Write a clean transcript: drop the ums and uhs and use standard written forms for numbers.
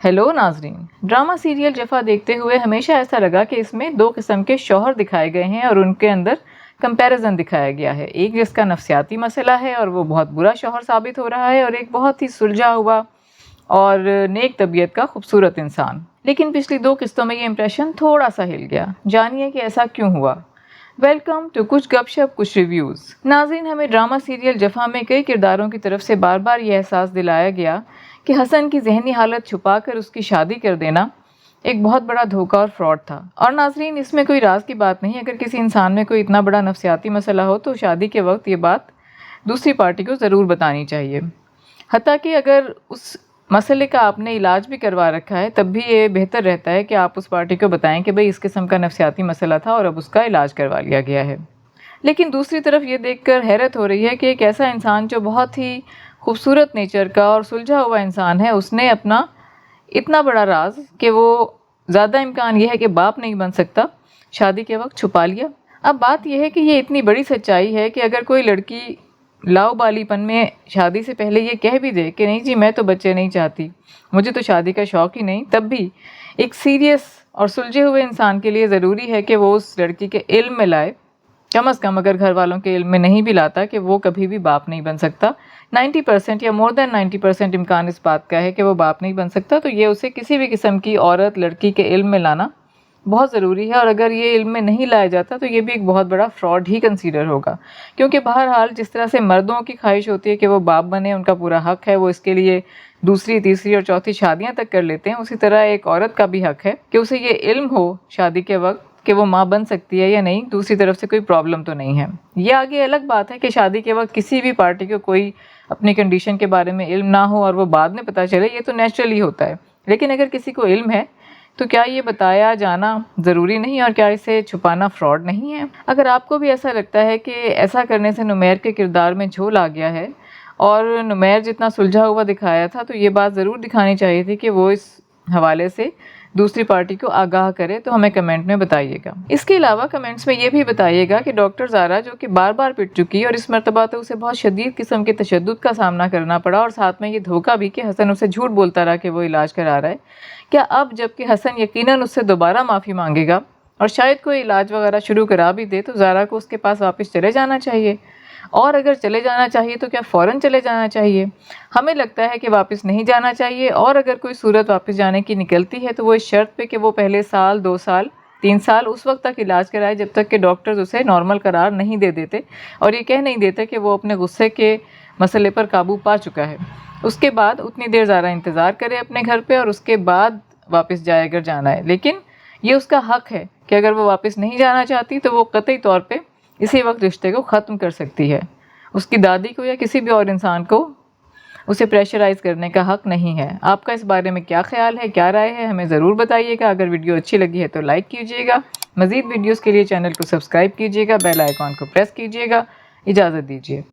Hello नाजरीन, drama serial जफ़ा देखते हुए हमेशा ऐसा लगा कि इसमें दो किस्म के शौहर दिखाए गए हैं और उनके अंदर कंपैरिजन दिखाया गया है। एक जिसका नफ्सियाती मसला है और वो बहुत बुरा शौहर साबित हो रहा है, और एक बहुत ही सुलझा हुआ और नेक तबीयत का खूबसूरत इंसान। लेकिन पिछली दो किस्तों में ये इंप्रेशन थोड़ा सा हिल गया। जानिए कि ऐसा क्यों हुआ। वेलकम टू कुछ गपशप कुछ रिव्यूज़। नाज़रीन, हमें ड्रामा सीरियल जफ़ा में कई किरदारों की तरफ से बार बार ये एहसास दिलाया गया कि हसन की जहनी हालत छुपाकर उसकी शादी कर देना एक बहुत बड़ा धोखा और फ्रॉड था। और नाज़रीन, इसमें कोई राज की बात नहीं। अगर किसी इंसान में कोई इतना बड़ा नफ्सियाती मसला हो तो शादी के वक्त ये बात दूसरी पार्टी को ज़रूर बतानी चाहिए। हत्ता कि अगर उस मसले का आपने इलाज भी करवा रखा है, तब भी ये बेहतर रहता है कि आप उस पार्टी को बताएं कि भाई इस किस्म का नफ्सियाती मसला था और अब उसका इलाज करवा लिया गया है। लेकिन दूसरी तरफ ये देखकर हैरत हो रही है कि एक ऐसा इंसान जो बहुत ही खूबसूरत नेचर का और सुलझा हुआ इंसान है, उसने अपना इतना बड़ा राज कि वो ज़्यादा इम्कान ये है कि बाप नहीं बन सकता, शादी के वक्त छुपा लिया। अब बात यह है कि ये इतनी बड़ी सच्चाई है कि अगर कोई लड़की लाउबालीपन में शादी से पहले ये कह भी दे कि नहीं जी मैं तो बच्चे नहीं चाहती, मुझे तो शादी का शौक़ ही नहीं, तब भी एक सीरियस और सुलझे हुए इंसान के लिए ज़रूरी है कि वो उस लड़की के इल्म में लाए। कम अज़ कम अगर घर वालों के इल्म में नहीं भी लाता कि वो कभी भी बाप नहीं बन सकता, 90% या मोर देन 90% इम्कान इस बात का है कि वो बाप नहीं बन सकता, तो ये उसे किसी भी किस्म की औरत लड़की के इल्म में लाना बहुत ज़रूरी है। और अगर ये इल्म में नहीं लाया जाता तो ये भी एक बहुत बड़ा फ्रॉड ही कंसीडर होगा, क्योंकि बहरहाल जिस तरह से मर्दों की ख्वाहिश होती है कि वो बाप बने, उनका पूरा हक़ है, वो इसके लिए दूसरी तीसरी और चौथी शादियां तक कर लेते हैं, उसी तरह एक औरत का भी हक़ है कि उसे ये इल्म हो शादी के वक्त कि वो माँ बन सकती है या नहीं, दूसरी तरफ से कोई प्रॉब्लम तो नहीं है। ये आगे अलग बात है कि शादी के वक्त किसी भी पार्टी को कोई अपनी कंडीशन के बारे में इल्म ना हो और वो बाद में पता चले, ये तो नेचुरली होता है। लेकिन अगर किसी को इल्म है तो क्या ये बताया जाना ज़रूरी नहीं, और क्या इसे छुपाना फ्रॉड नहीं है? अगर आपको भी ऐसा लगता है कि ऐसा करने से नुमैर के किरदार में झोल आ गया है और नुमैर जितना सुलझा हुआ दिखाया था, तो ये बात ज़रूर दिखानी चाहिए थी कि वो इस हवाले से दूसरी पार्टी को आगाह करे, तो हमें कमेंट में बताइएगा। इसके अलावा कमेंट्स में ये भी बताइएगा कि डॉक्टर ज़ारा जो कि बार बार पिट चुकी है और इस मरतबा तो उसे बहुत शदीद किस्म के तशद्दुद का सामना करना पड़ा, और साथ में ये धोखा भी कि हसन उसे झूठ बोलता रहा कि वो इलाज करा रहा है, क्या अब जबकि हसन यकीनन उससे दोबारा माफ़ी मांगेगा और शायद कोई इलाज वगैरह शुरू करा भी दे, तो ज़ारा को उसके पास वापस चले जाना चाहिए? और अगर चले जाना चाहिए तो क्या फ़ौरन चले जाना चाहिए? हमें लगता है कि वापस नहीं जाना चाहिए, और अगर कोई सूरत वापस जाने की निकलती है तो वो इस शर्त पे कि वो पहले साल 2 साल 3 साल उस वक्त तक इलाज कराए जब तक कि डॉक्टर्स उसे नॉर्मल करार नहीं दे देते और ये कह नहीं देते कि वो अपने गुस्से के मसले पर काबू पा चुका है। उसके बाद उतनी देर ज़ारा इंतज़ार करे अपने घर पे और उसके बाद वापस जाए अगर जाना है। लेकिन ये उसका हक़ है कि अगर वो वापस नहीं जाना चाहती तो वो कतई तौर पे इसी वक्त रिश्ते को ख़त्म कर सकती है। उसकी दादी को या किसी भी और इंसान को उसे प्रेशराइज़ करने का हक़ नहीं है। आपका इस बारे में क्या ख़्याल है, क्या राय है, हमें ज़रूर बताइएगा। अगर वीडियो अच्छी लगी है तो लाइक कीजिएगा, मज़ीद वीडियोज़ के लिए चैनल को सब्सक्राइब कीजिएगा, बेल आइकॉन को प्रेस कीजिएगा। इजाज़त दीजिए।